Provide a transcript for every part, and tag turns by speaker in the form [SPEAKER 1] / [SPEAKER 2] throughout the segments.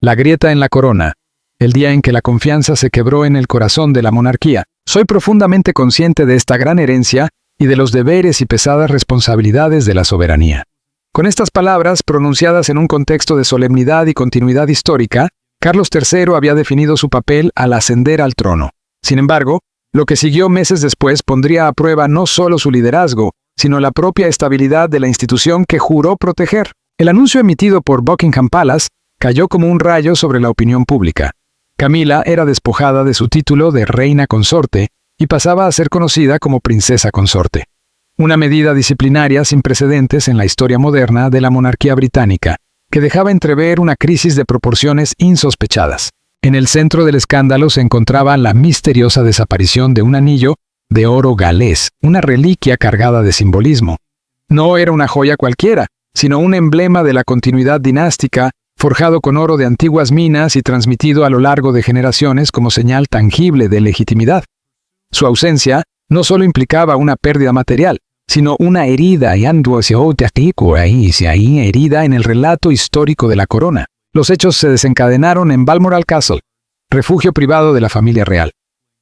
[SPEAKER 1] La grieta en la corona. El día en que la confianza se quebró en el corazón de la monarquía. Soy profundamente consciente de esta gran herencia y de los deberes y pesadas responsabilidades de la soberanía. Con estas palabras, pronunciadas en un contexto de solemnidad y continuidad histórica, Carlos III había definido su papel al ascender al trono. Sin embargo, lo que siguió meses después pondría a prueba no solo su liderazgo, sino la propia estabilidad de la institución que juró proteger. El anuncio emitido por Buckingham Palace cayó como un rayo sobre la opinión pública. Camila era despojada de su título de reina consorte y pasaba a ser conocida como princesa consorte. Una medida disciplinaria sin precedentes en la historia moderna de la monarquía británica, que dejaba entrever una crisis de proporciones insospechadas. En el centro del escándalo se encontraba la misteriosa desaparición de un anillo de oro galés, una reliquia cargada de simbolismo. No era una joya cualquiera, sino un emblema de la continuidad dinástica, forjado con oro de antiguas minas y transmitido a lo largo de generaciones como señal tangible de legitimidad. Su ausencia no solo implicaba una pérdida material, sino una herida herida en el relato histórico de la corona. Los hechos se desencadenaron en Balmoral Castle, refugio privado de la familia real.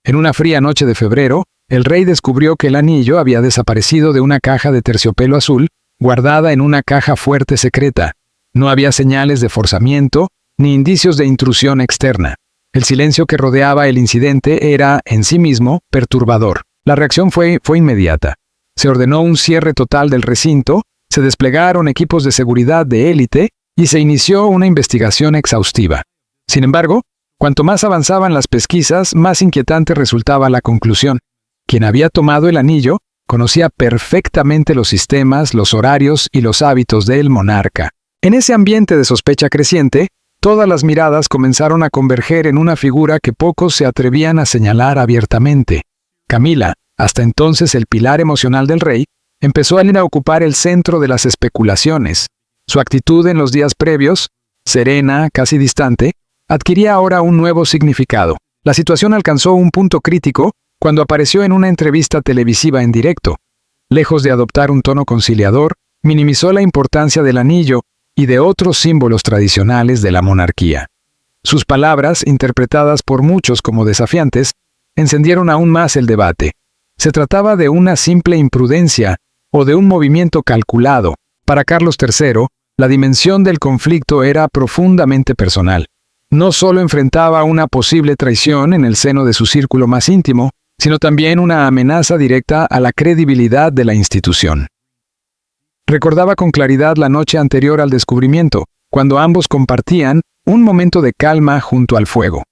[SPEAKER 1] En una fría noche de febrero, el rey descubrió que el anillo había desaparecido de una caja de terciopelo azul, guardada en una caja fuerte secreta. No había señales de forzamiento, ni indicios de intrusión externa. El silencio que rodeaba el incidente era, en sí mismo, perturbador. La reacción fue inmediata. Se ordenó un cierre total del recinto, se desplegaron equipos de seguridad de élite y se inició una investigación exhaustiva. Sin embargo, cuanto más avanzaban las pesquisas, más inquietante resultaba la conclusión. Quien había tomado el anillo conocía perfectamente los sistemas, los horarios y los hábitos del monarca. En ese ambiente de sospecha creciente, todas las miradas comenzaron a converger en una figura que pocos se atrevían a señalar abiertamente. Camila, hasta entonces el pilar emocional del rey, empezó a ocupar el centro de las especulaciones. Su actitud en los días previos, serena, casi distante, adquiría ahora un nuevo significado. La situación alcanzó un punto crítico cuando apareció en una entrevista televisiva en directo. Lejos de adoptar un tono conciliador, minimizó la importancia del anillo y de otros símbolos tradicionales de la monarquía. Sus palabras, interpretadas por muchos como desafiantes, encendieron aún más el debate. ¿Se trataba de una simple imprudencia o de un movimiento calculado? Para Carlos III, la dimensión del conflicto era profundamente personal. No solo enfrentaba una posible traición en el seno de su círculo más íntimo, sino también una amenaza directa a la credibilidad de la institución. Recordaba con claridad la noche anterior al descubrimiento, cuando ambos compartían un momento de calma junto al fuego.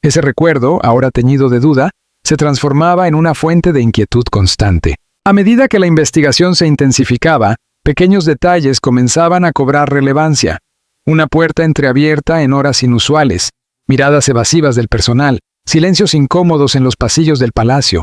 [SPEAKER 1] Ese recuerdo, ahora teñido de duda, se transformaba en una fuente de inquietud constante. A medida que la investigación se intensificaba, pequeños detalles comenzaban a cobrar relevancia. Una puerta entreabierta en horas inusuales, miradas evasivas del personal, silencios incómodos en los pasillos del palacio.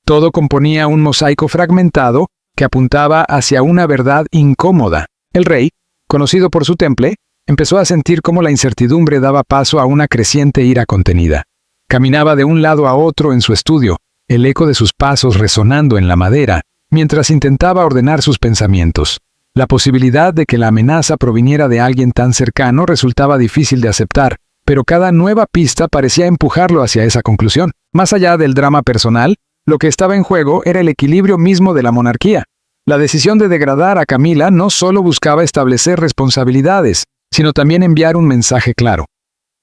[SPEAKER 1] Todo componía un mosaico fragmentado que apuntaba hacia una verdad incómoda. El rey, conocido por su temple, empezó a sentir cómo la incertidumbre daba paso a una creciente ira contenida. Caminaba de un lado a otro en su estudio, el eco de sus pasos resonando en la madera, mientras intentaba ordenar sus pensamientos. La posibilidad de que la amenaza proviniera de alguien tan cercano resultaba difícil de aceptar, pero cada nueva pista parecía empujarlo hacia esa conclusión. Más allá del drama personal, lo que estaba en juego era el equilibrio mismo de la monarquía. La decisión de degradar a Camila no solo buscaba establecer responsabilidades, sino también enviar un mensaje claro.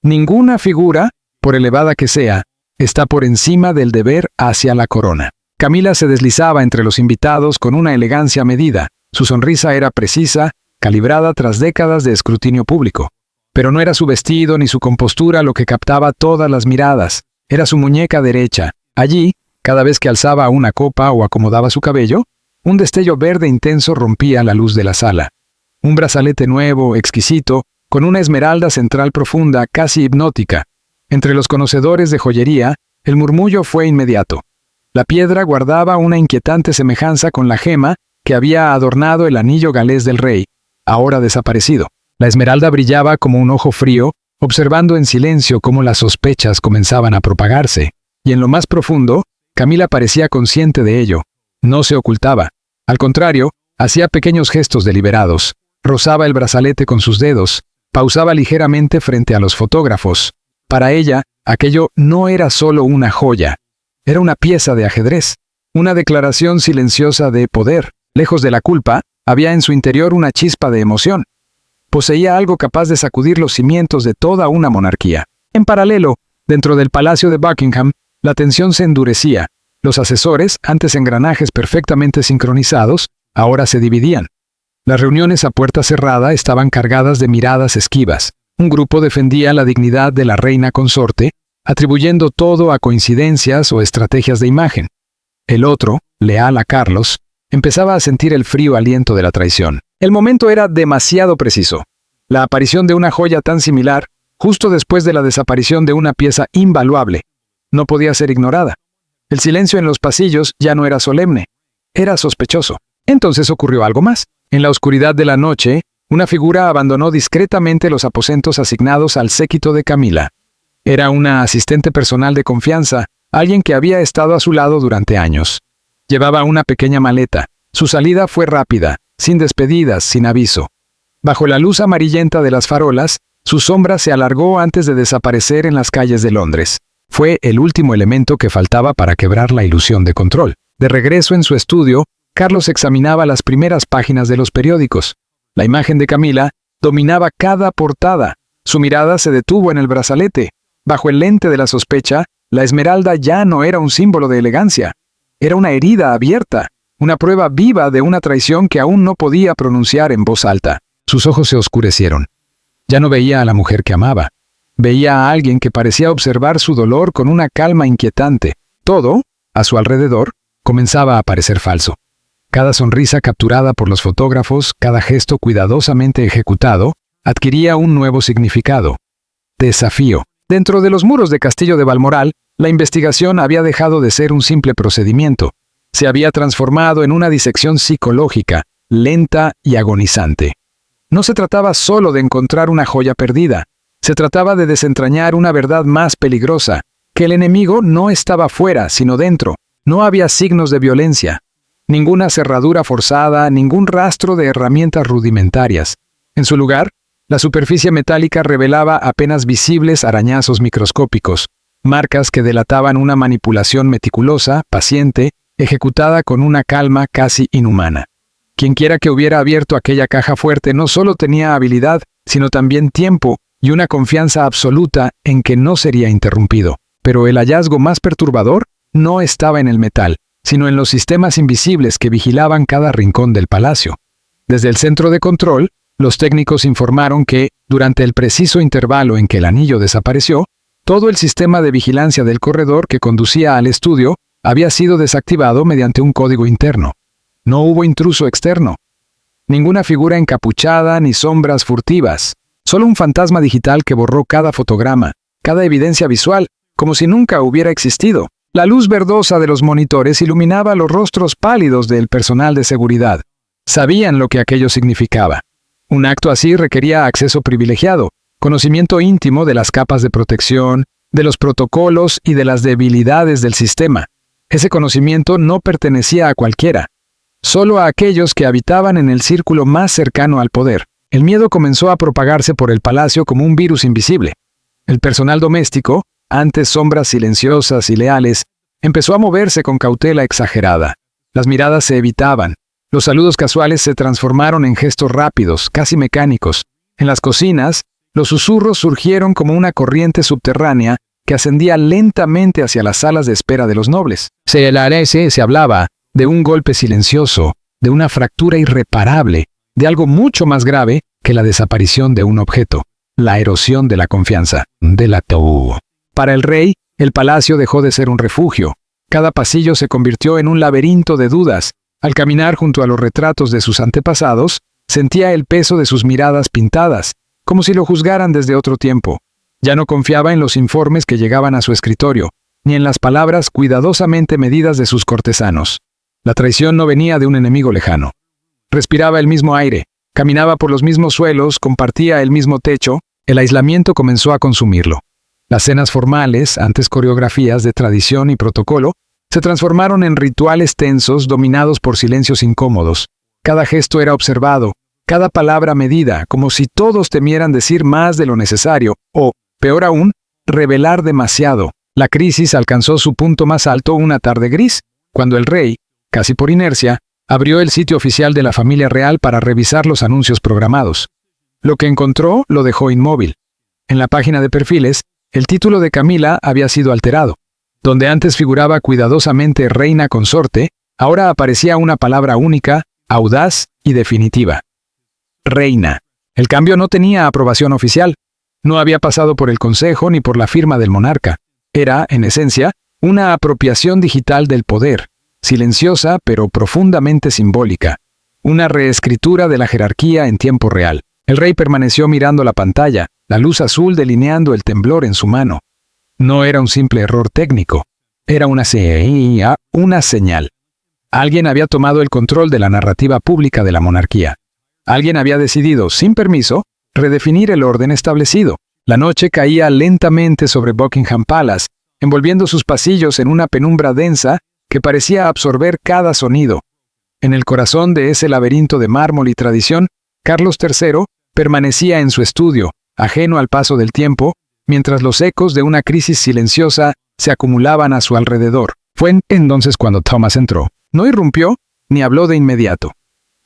[SPEAKER 1] Ninguna figura, por elevada que sea, está por encima del deber hacia la corona. Camila se deslizaba entre los invitados con una elegancia medida. Su sonrisa era precisa, calibrada tras décadas de escrutinio público. Pero no era su vestido ni su compostura lo que captaba todas las miradas. Era su muñeca derecha. Allí, cada vez que alzaba una copa o acomodaba su cabello, un destello verde intenso rompía la luz de la sala. Un brazalete nuevo, exquisito, con una esmeralda central profunda, casi hipnótica. Entre los conocedores de joyería, el murmullo fue inmediato. La piedra guardaba una inquietante semejanza con la gema que había adornado el anillo galés del rey, ahora desaparecido. La esmeralda brillaba como un ojo frío, observando en silencio cómo las sospechas comenzaban a propagarse. Y en lo más profundo, Camila parecía consciente de ello. No se ocultaba. Al contrario, hacía pequeños gestos deliberados. Rozaba el brazalete con sus dedos, Pausaba ligeramente frente a los fotógrafos. Para ella, aquello no era solo una joya. Era una pieza de ajedrez. Una declaración silenciosa de poder. Lejos de la culpa, había en su interior una chispa de emoción. Poseía algo capaz de sacudir los cimientos de toda una monarquía. En paralelo, dentro del Palacio de Buckingham, la tensión se endurecía. Los asesores, antes engranajes perfectamente sincronizados, ahora se dividían. Las reuniones a puerta cerrada estaban cargadas de miradas esquivas. Un grupo defendía la dignidad de la reina consorte, atribuyendo todo a coincidencias o estrategias de imagen. El otro, leal a Carlos, empezaba a sentir el frío aliento de la traición. El momento era demasiado preciso. La aparición de una joya tan similar, justo después de la desaparición de una pieza invaluable, no podía ser ignorada. El silencio en los pasillos ya no era solemne, era sospechoso. Entonces ocurrió algo más. En la oscuridad de la noche, una figura abandonó discretamente los aposentos asignados al séquito de Camila. Era una asistente personal de confianza, alguien que había estado a su lado durante años. Llevaba una pequeña maleta. Su salida fue rápida, sin despedidas, sin aviso. Bajo la luz amarillenta de las farolas, su sombra se alargó antes de desaparecer en las calles de Londres. Fue el último elemento que faltaba para quebrar la ilusión de control. De regreso en su estudio, Carlos examinaba las primeras páginas de los periódicos. La imagen de Camila dominaba cada portada. Su mirada se detuvo en el brazalete. Bajo el lente de la sospecha, la esmeralda ya no era un símbolo de elegancia. Era una herida abierta, una prueba viva de una traición que aún no podía pronunciar en voz alta. Sus ojos se oscurecieron. Ya no veía a la mujer que amaba. Veía a alguien que parecía observar su dolor con una calma inquietante. Todo, a su alrededor, comenzaba a parecer falso. Cada sonrisa capturada por los fotógrafos, cada gesto cuidadosamente ejecutado, adquiría un nuevo significado. Desafío. Dentro de los muros de Castillo de Balmoral, la investigación había dejado de ser un simple procedimiento. Se había transformado en una disección psicológica, lenta y agonizante. No se trataba solo de encontrar una joya perdida. Se trataba de desentrañar una verdad más peligrosa, que el enemigo no estaba fuera, sino dentro. No había signos de violencia. Ninguna cerradura forzada, ningún rastro de herramientas rudimentarias. En su lugar, la superficie metálica revelaba apenas visibles arañazos microscópicos, marcas que delataban una manipulación meticulosa, paciente, ejecutada con una calma casi inhumana. Quienquiera que hubiera abierto aquella caja fuerte no solo tenía habilidad, sino también tiempo y una confianza absoluta en que no sería interrumpido. Pero el hallazgo más perturbador no estaba en el metal, sino en los sistemas invisibles que vigilaban cada rincón del palacio. Desde el centro de control, los técnicos informaron que, durante el preciso intervalo en que el anillo desapareció, todo el sistema de vigilancia del corredor que conducía al estudio había sido desactivado mediante un código interno. No hubo intruso externo. Ninguna figura encapuchada ni sombras furtivas. Solo un fantasma digital que borró cada fotograma, cada evidencia visual, como si nunca hubiera existido. La luz verdosa de los monitores iluminaba los rostros pálidos del personal de seguridad. Sabían lo que aquello significaba. Un acto así requería acceso privilegiado, conocimiento íntimo de las capas de protección, de los protocolos y de las debilidades del sistema. Ese conocimiento no pertenecía a cualquiera, solo a aquellos que habitaban en el círculo más cercano al poder. El miedo comenzó a propagarse por el palacio como un virus invisible. El personal doméstico, antes sombras silenciosas y leales, empezó a moverse con cautela exagerada. Las miradas se evitaban. Los saludos casuales se transformaron en gestos rápidos, casi mecánicos. En las cocinas, los susurros surgieron como una corriente subterránea que ascendía lentamente hacia las salas de espera de los nobles. Se hablaba de un golpe silencioso, de una fractura irreparable, de algo mucho más grave que la desaparición de un objeto, la erosión de la confianza, de la tabú. Para el rey, el palacio dejó de ser un refugio. Cada pasillo se convirtió en un laberinto de dudas. Al caminar junto a los retratos de sus antepasados, sentía el peso de sus miradas pintadas, como si lo juzgaran desde otro tiempo. Ya no confiaba en los informes que llegaban a su escritorio, ni en las palabras cuidadosamente medidas de sus cortesanos. La traición no venía de un enemigo lejano. Respiraba el mismo aire, caminaba por los mismos suelos, compartía el mismo techo. El aislamiento comenzó a consumirlo. Las cenas formales, antes coreografías de tradición y protocolo, se transformaron en rituales tensos dominados por silencios incómodos. Cada gesto era observado, cada palabra medida, como si todos temieran decir más de lo necesario, o, peor aún, revelar demasiado. La crisis alcanzó su punto más alto una tarde gris, cuando el rey, casi por inercia, abrió el sitio oficial de la familia real para revisar los anuncios programados. Lo que encontró lo dejó inmóvil. En la página de perfiles, el título de Camila había sido alterado. Donde antes figuraba cuidadosamente reina consorte, ahora aparecía una palabra única, audaz y definitiva. Reina. El cambio no tenía aprobación oficial. No había pasado por el consejo ni por la firma del monarca. Era, en esencia, una apropiación digital del poder, silenciosa pero profundamente simbólica. Una reescritura de la jerarquía en tiempo real. El rey permaneció mirando la pantalla, la luz azul delineando el temblor en su mano. No era un simple error técnico. Era una señal. Alguien había tomado el control de la narrativa pública de la monarquía. Alguien había decidido, sin permiso, redefinir el orden establecido. La noche caía lentamente sobre Buckingham Palace, envolviendo sus pasillos en una penumbra densa que parecía absorber cada sonido. En el corazón de ese laberinto de mármol y tradición, Carlos III permanecía en su estudio, ajeno al paso del tiempo, mientras los ecos de una crisis silenciosa se acumulaban a su alrededor. Fue entonces cuando Thomas entró. No irrumpió, ni habló de inmediato.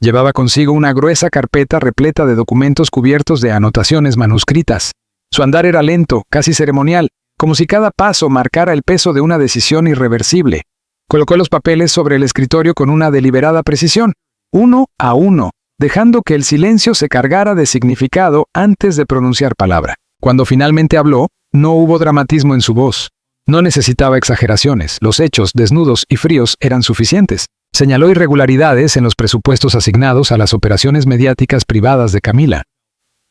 [SPEAKER 1] Llevaba consigo una gruesa carpeta repleta de documentos cubiertos de anotaciones manuscritas. Su andar era lento, casi ceremonial, como si cada paso marcara el peso de una decisión irreversible. Colocó los papeles sobre el escritorio con una deliberada precisión, uno a uno, dejando que el silencio se cargara de significado antes de pronunciar palabra. Cuando finalmente habló, no hubo dramatismo en su voz. No necesitaba exageraciones, los hechos, desnudos y fríos, eran suficientes. Señaló irregularidades en los presupuestos asignados a las operaciones mediáticas privadas de Camila.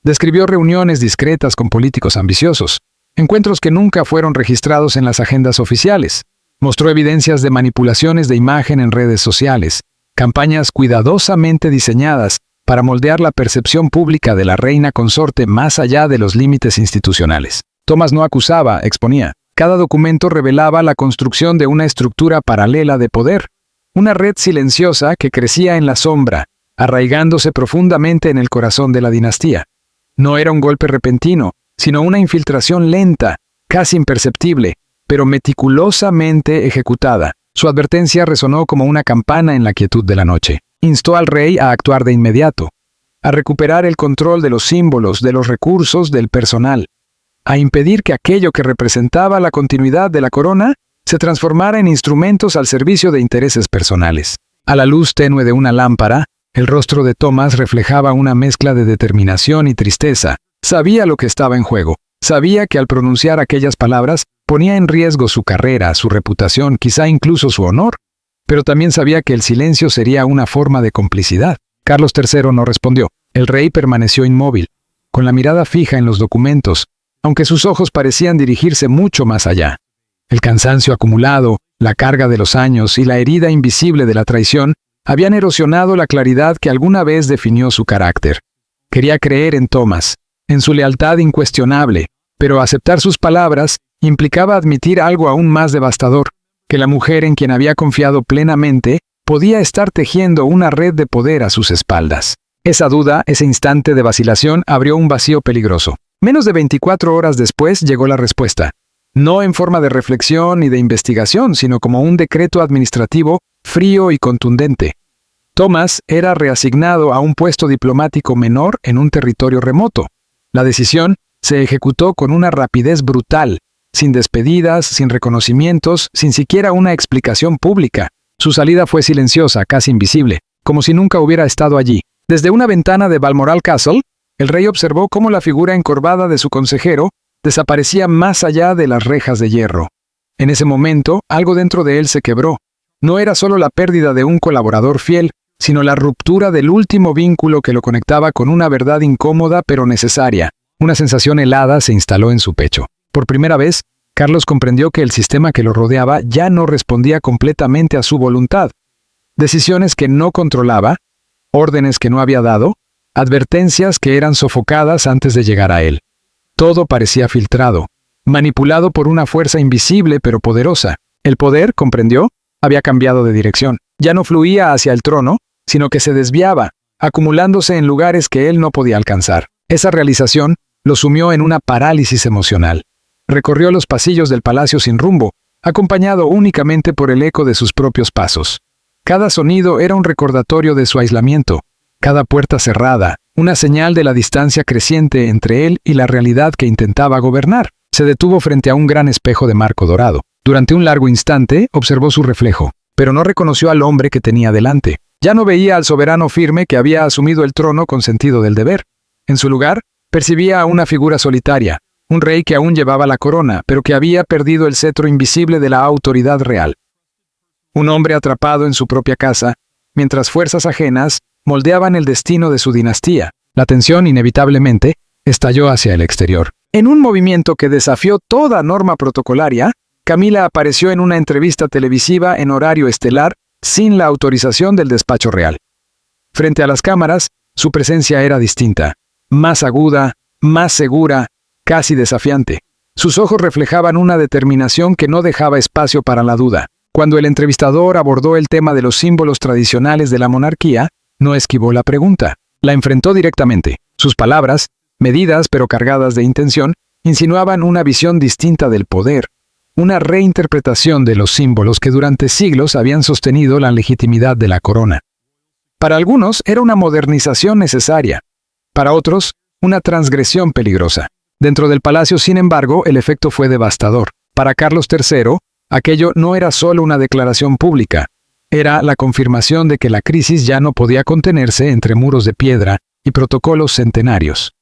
[SPEAKER 1] Describió reuniones discretas con políticos ambiciosos, encuentros que nunca fueron registrados en las agendas oficiales. Mostró evidencias de manipulaciones de imagen en redes sociales, campañas cuidadosamente diseñadas para moldear la percepción pública de la reina consorte más allá de los límites institucionales. Thomas no acusaba, exponía. Cada documento revelaba la construcción de una estructura paralela de poder, una red silenciosa que crecía en la sombra, arraigándose profundamente en el corazón de la dinastía. No era un golpe repentino, sino una infiltración lenta, casi imperceptible, pero meticulosamente ejecutada. Su advertencia resonó como una campana en la quietud de la noche. Instó al rey a actuar de inmediato, a recuperar el control de los símbolos, de los recursos, del personal, a impedir que aquello que representaba la continuidad de la corona se transformara en instrumentos al servicio de intereses personales. A la luz tenue de una lámpara, el rostro de Thomas reflejaba una mezcla de determinación y tristeza. Sabía lo que estaba en juego. Sabía que al pronunciar aquellas palabras ponía en riesgo su carrera, su reputación, quizá incluso su honor. Pero también sabía que el silencio sería una forma de complicidad. Carlos III no respondió. El rey permaneció inmóvil, con la mirada fija en los documentos, aunque sus ojos parecían dirigirse mucho más allá. El cansancio acumulado, la carga de los años y la herida invisible de la traición habían erosionado la claridad que alguna vez definió su carácter. Quería creer en Thomas, en su lealtad incuestionable, pero aceptar sus palabras implicaba admitir algo aún más devastador, que la mujer en quien había confiado plenamente podía estar tejiendo una red de poder a sus espaldas. Esa duda, ese instante de vacilación, abrió un vacío peligroso. Menos de 24 horas después llegó la respuesta. No en forma de reflexión ni de investigación, sino como un decreto administrativo frío y contundente. Thomas era reasignado a un puesto diplomático menor en un territorio remoto. La decisión se ejecutó con una rapidez brutal, sin despedidas, sin reconocimientos, sin siquiera una explicación pública. Su salida fue silenciosa, casi invisible, como si nunca hubiera estado allí. Desde una ventana de Balmoral Castle, el rey observó cómo la figura encorvada de su consejero desaparecía más allá de las rejas de hierro. En ese momento, algo dentro de él se quebró. No era solo la pérdida de un colaborador fiel, sino la ruptura del último vínculo que lo conectaba con una verdad incómoda pero necesaria. Una sensación helada se instaló en su pecho. Por primera vez, Carlos comprendió que el sistema que lo rodeaba ya no respondía completamente a su voluntad. Decisiones que no controlaba, órdenes que no había dado, advertencias que eran sofocadas antes de llegar a él. Todo parecía filtrado, manipulado por una fuerza invisible pero poderosa. El poder, comprendió, había cambiado de dirección. Ya no fluía hacia el trono, sino que se desviaba, acumulándose en lugares que él no podía alcanzar. Esa realización lo sumió en una parálisis emocional. Recorrió los pasillos del palacio sin rumbo, acompañado únicamente por el eco de sus propios pasos. Cada sonido era un recordatorio de su aislamiento, cada puerta cerrada, una señal de la distancia creciente entre él y la realidad que intentaba gobernar. Se detuvo frente a un gran espejo de marco dorado. Durante un largo instante observó su reflejo, pero no reconoció al hombre que tenía delante. Ya no veía al soberano firme que había asumido el trono con sentido del deber. En su lugar, percibía a una figura solitaria, un rey que aún llevaba la corona, pero que había perdido el cetro invisible de la autoridad real. Un hombre atrapado en su propia casa, mientras fuerzas ajenas moldeaban el destino de su dinastía. La tensión, inevitablemente, estalló hacia el exterior. En un movimiento que desafió toda norma protocolaria, Camila apareció en una entrevista televisiva en horario estelar sin la autorización del despacho real. Frente a las cámaras, su presencia era distinta, más aguda, más segura, casi desafiante. Sus ojos reflejaban una determinación que no dejaba espacio para la duda. Cuando el entrevistador abordó el tema de los símbolos tradicionales de la monarquía, no esquivó la pregunta. La enfrentó directamente. Sus palabras, medidas pero cargadas de intención, insinuaban una visión distinta del poder, una reinterpretación de los símbolos que durante siglos habían sostenido la legitimidad de la corona. Para algunos era una modernización necesaria, para otros, una transgresión peligrosa. Dentro del palacio, sin embargo, el efecto fue devastador. Para Carlos III, aquello no era solo una declaración pública, era la confirmación de que la crisis ya no podía contenerse entre muros de piedra y protocolos centenarios.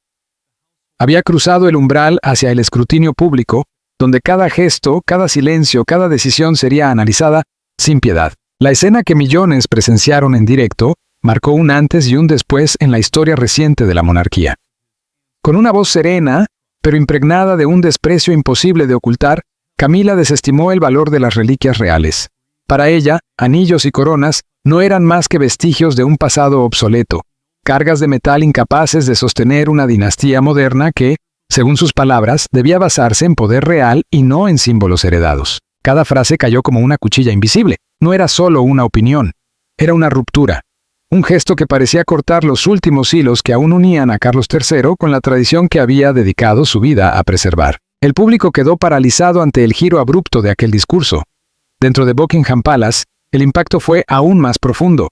[SPEAKER 1] Había cruzado el umbral hacia el escrutinio público, donde cada gesto, cada silencio, cada decisión sería analizada sin piedad. La escena que millones presenciaron en directo marcó un antes y un después en la historia reciente de la monarquía. Con una voz serena, pero impregnada de un desprecio imposible de ocultar, Camila desestimó el valor de las reliquias reales. Para ella, anillos y coronas no eran más que vestigios de un pasado obsoleto, cargas de metal incapaces de sostener una dinastía moderna que, según sus palabras, debía basarse en poder real y no en símbolos heredados. Cada frase cayó como una cuchilla invisible. No era solo una opinión, era una ruptura. Un gesto que parecía cortar los últimos hilos que aún unían a Carlos III con la tradición que había dedicado su vida a preservar. El público quedó paralizado ante el giro abrupto de aquel discurso. Dentro de Buckingham Palace, el impacto fue aún más profundo.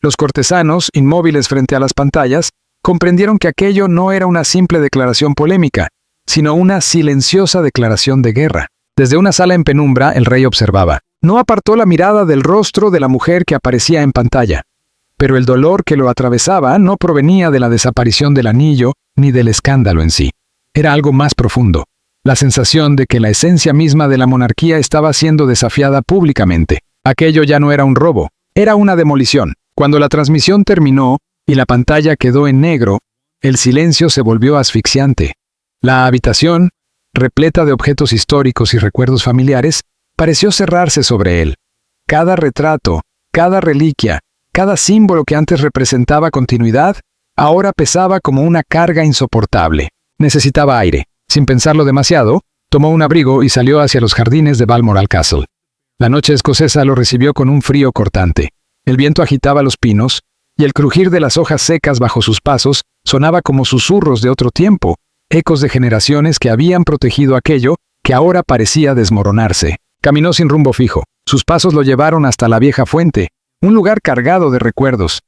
[SPEAKER 1] Los cortesanos, inmóviles frente a las pantallas, comprendieron que aquello no era una simple declaración polémica, sino una silenciosa declaración de guerra. Desde una sala en penumbra, el rey observaba. No apartó la mirada del rostro de la mujer que aparecía en pantalla. Pero el dolor que lo atravesaba no provenía de la desaparición del anillo ni del escándalo en sí. Era algo más profundo. La sensación de que la esencia misma de la monarquía estaba siendo desafiada públicamente. Aquello ya no era un robo, era una demolición. Cuando la transmisión terminó y la pantalla quedó en negro, el silencio se volvió asfixiante. La habitación, repleta de objetos históricos y recuerdos familiares, pareció cerrarse sobre él. Cada retrato, cada reliquia, cada símbolo que antes representaba continuidad, ahora pesaba como una carga insoportable. Necesitaba aire. Sin pensarlo demasiado, tomó un abrigo y salió hacia los jardines de Balmoral Castle. La noche escocesa lo recibió con un frío cortante. El viento agitaba los pinos, y el crujir de las hojas secas bajo sus pasos sonaba como susurros de otro tiempo, ecos de generaciones que habían protegido aquello que ahora parecía desmoronarse. Caminó sin rumbo fijo. Sus pasos lo llevaron hasta la vieja fuente, un lugar cargado de recuerdos.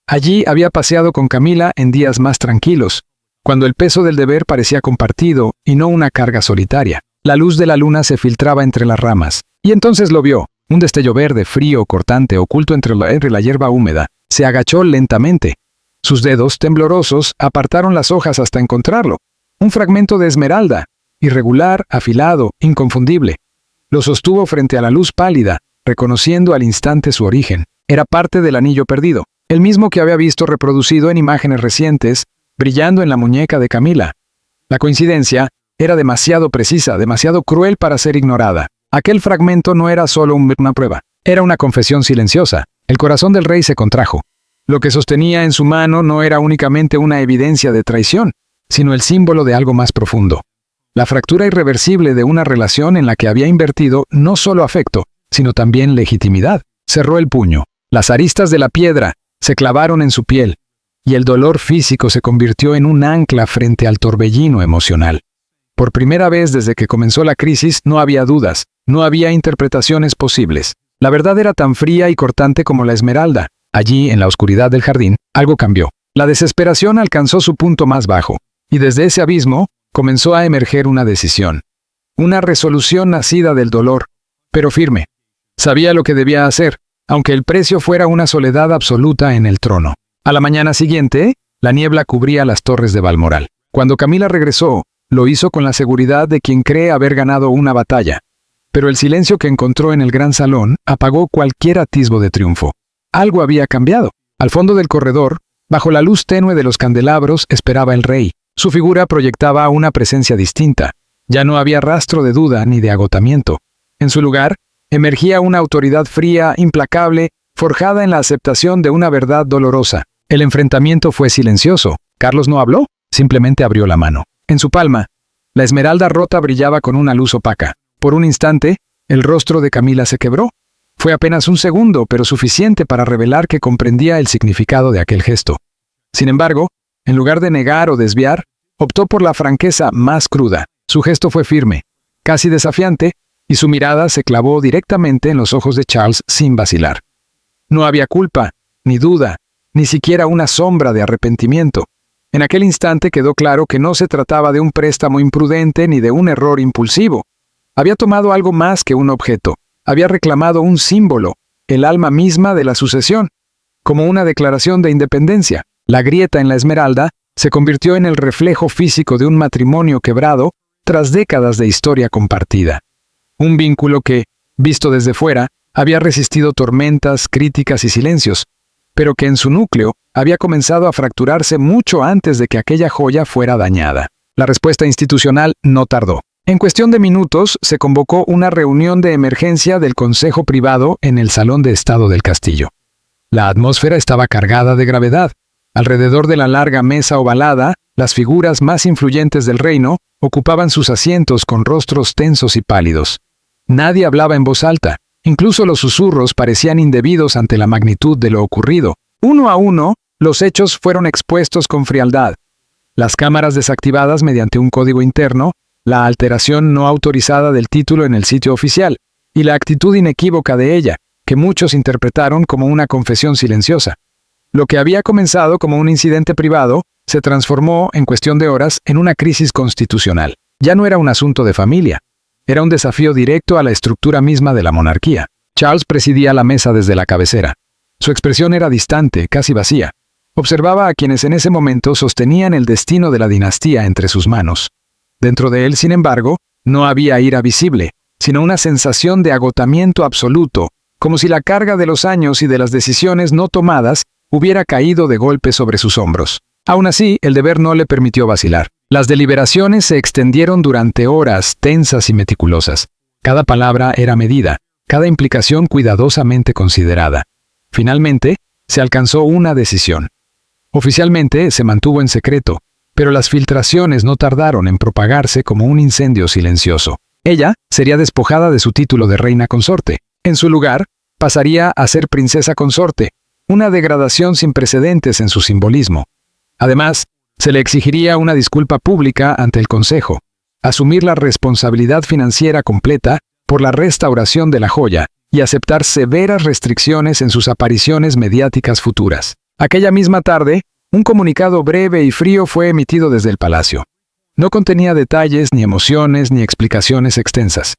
[SPEAKER 1] Allí había paseado con Camila en días más tranquilos, cuando el peso del deber parecía compartido y no una carga solitaria. La luz de la luna se filtraba entre las ramas, y entonces lo vio, un destello verde, frío, cortante, oculto entre la hierba húmeda. Se agachó lentamente. Sus dedos, temblorosos, apartaron las hojas hasta encontrarlo. Un fragmento de esmeralda, irregular, afilado, inconfundible. Lo sostuvo frente a la luz pálida, reconociendo al instante su origen. Era parte del anillo perdido, el mismo que había visto reproducido en imágenes recientes, brillando en la muñeca de Camila. La coincidencia era demasiado precisa, demasiado cruel para ser ignorada. Aquel fragmento no era solo una prueba, era una confesión silenciosa. El corazón del rey se contrajo. Lo que sostenía en su mano no era únicamente una evidencia de traición, sino el símbolo de algo más profundo. La fractura irreversible de una relación en la que había invertido no solo afecto, sino también legitimidad. Cerró el puño. Las aristas de la piedra se clavaron en su piel. y el dolor físico se convirtió en un ancla frente al torbellino emocional. Por primera vez desde que comenzó la crisis no había dudas, no había interpretaciones posibles. La verdad era tan fría y cortante como la esmeralda. Allí, en la oscuridad del jardín, algo cambió. La desesperación alcanzó su punto más bajo, y desde ese abismo comenzó a emerger una decisión. Una resolución nacida del dolor, pero firme. Sabía lo que debía hacer, aunque el precio fuera una soledad absoluta en el trono. A la mañana siguiente, la niebla cubría las torres de Balmoral. Cuando Camila regresó, lo hizo con la seguridad de quien cree haber ganado una batalla. Pero el silencio que encontró en el gran salón apagó cualquier atisbo de triunfo. Algo había cambiado. Al fondo del corredor, bajo la luz tenue de los candelabros, esperaba el rey. Su figura proyectaba una presencia distinta. Ya no había rastro de duda ni de agotamiento. En su lugar, emergía una autoridad fría, implacable, forjada en la aceptación de una verdad dolorosa. El enfrentamiento fue silencioso. Carlos no habló, simplemente abrió la mano. En su palma, la esmeralda rota brillaba con una luz opaca. Por un instante, el rostro de Camila se quebró. Fue apenas un segundo, pero suficiente para revelar que comprendía el significado de aquel gesto. Sin embargo, en lugar de negar o desviar, optó por la franqueza más cruda. Su gesto fue firme, casi desafiante, y su mirada se clavó directamente en los ojos de Charles sin vacilar. No había culpa, ni duda, ni siquiera una sombra de arrepentimiento. En aquel instante quedó claro que no se trataba de un préstamo imprudente ni de un error impulsivo. Había tomado algo más que un objeto. Había reclamado un símbolo, el alma misma de la sucesión, como una declaración de independencia. La grieta en la esmeralda se convirtió en el reflejo físico de un matrimonio quebrado tras décadas de historia compartida. Un vínculo que, visto desde fuera, había resistido tormentas, críticas y silencios, pero que en su núcleo había comenzado a fracturarse mucho antes de que aquella joya fuera dañada. La respuesta institucional no tardó. En cuestión de minutos, se convocó una reunión de emergencia del Consejo Privado en el Salón de Estado del Castillo. La atmósfera estaba cargada de gravedad. Alrededor de la larga mesa ovalada, las figuras más influyentes del reino ocupaban sus asientos con rostros tensos y pálidos. Nadie hablaba en voz alta. Incluso los susurros parecían indebidos ante la magnitud de lo ocurrido. Uno a uno, los hechos fueron expuestos con frialdad. Las cámaras desactivadas mediante un código interno, la alteración no autorizada del título en el sitio oficial, y la actitud inequívoca de ella, que muchos interpretaron como una confesión silenciosa. Lo que había comenzado como un incidente privado, se transformó, en cuestión de horas, en una crisis constitucional. Ya no era un asunto de familia. Era un desafío directo a la estructura misma de la monarquía. Charles presidía la mesa desde la cabecera. Su expresión era distante, casi vacía. Observaba a quienes en ese momento sostenían el destino de la dinastía entre sus manos. Dentro de él, sin embargo, no había ira visible, sino una sensación de agotamiento absoluto, como si la carga de los años y de las decisiones no tomadas hubiera caído de golpe sobre sus hombros. Aún así, el deber no le permitió vacilar. Las deliberaciones se extendieron durante horas tensas y meticulosas. Cada palabra era medida, cada implicación cuidadosamente considerada. Finalmente, se alcanzó una decisión. Oficialmente se mantuvo en secreto, pero las filtraciones no tardaron en propagarse como un incendio silencioso. Ella sería despojada de su título de reina consorte. En su lugar, pasaría a ser princesa consorte, una degradación sin precedentes en su simbolismo. Además, se le exigiría una disculpa pública ante el Consejo, asumir la responsabilidad financiera completa por la restauración de la joya y aceptar severas restricciones en sus apariciones mediáticas futuras. Aquella misma tarde, un comunicado breve y frío fue emitido desde el palacio. No contenía detalles, ni emociones, ni explicaciones extensas.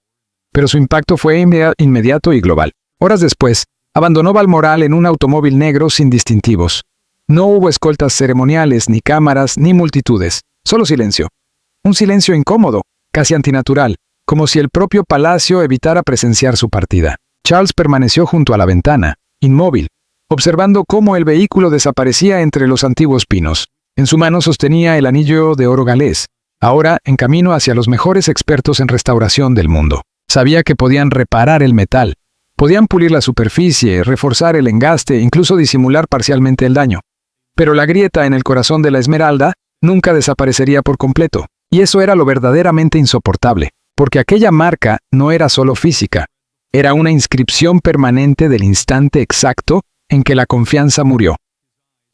[SPEAKER 1] Pero su impacto fue inmediato y global. Horas después, abandonó Balmoral en un automóvil negro sin distintivos. No hubo escoltas ceremoniales, ni cámaras, ni multitudes. Solo silencio. Un silencio incómodo, casi antinatural, como si el propio palacio evitara presenciar su partida. Charles permaneció junto a la ventana, inmóvil, observando cómo el vehículo desaparecía entre los antiguos pinos. En su mano sostenía el anillo de oro galés, ahora en camino hacia los mejores expertos en restauración del mundo. Sabía que podían reparar el metal, podían pulir la superficie, reforzar el engaste, incluso disimular parcialmente el daño. Pero la grieta en el corazón de la esmeralda nunca desaparecería por completo. Y eso era lo verdaderamente insoportable, porque aquella marca no era solo física, era una inscripción permanente del instante exacto en que la confianza murió.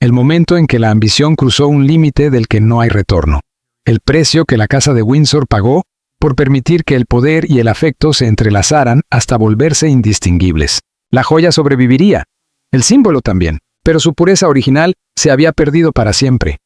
[SPEAKER 1] el momento en que la ambición cruzó un límite del que no hay retorno. El precio que la casa de Windsor pagó por permitir que el poder y el afecto se entrelazaran hasta volverse indistinguibles. La joya sobreviviría, el símbolo también, pero su pureza original se había perdido para siempre.